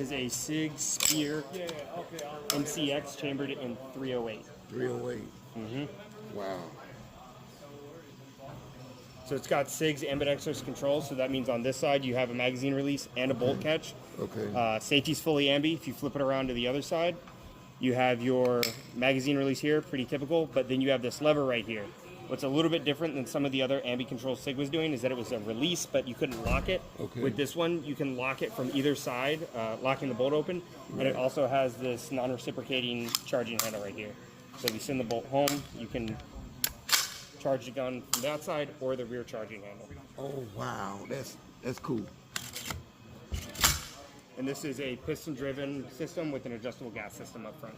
Is a Sig Spear MCX chambered in 308. 308. Mm-hmm. Wow. So it's got Sig's ambidextrous controls, so that means on this side you have a magazine release and a bolt catch. Okay. Safety's fully ambi. If you flip it around to the other side, you have your magazine release here, pretty typical, but then you have this lever right here. What's a little bit different than some of the other ambi controls Sig was doing is that it was a release, but you couldn't lock it. Okay. With this one, you can lock it from either side, locking the bolt open, and it also has this non-reciprocating charging handle right here. So if you send the bolt home, you can charge the gun from that side or the rear charging handle. Oh wow, that's cool. And this is a piston-driven system with an adjustable gas system up front.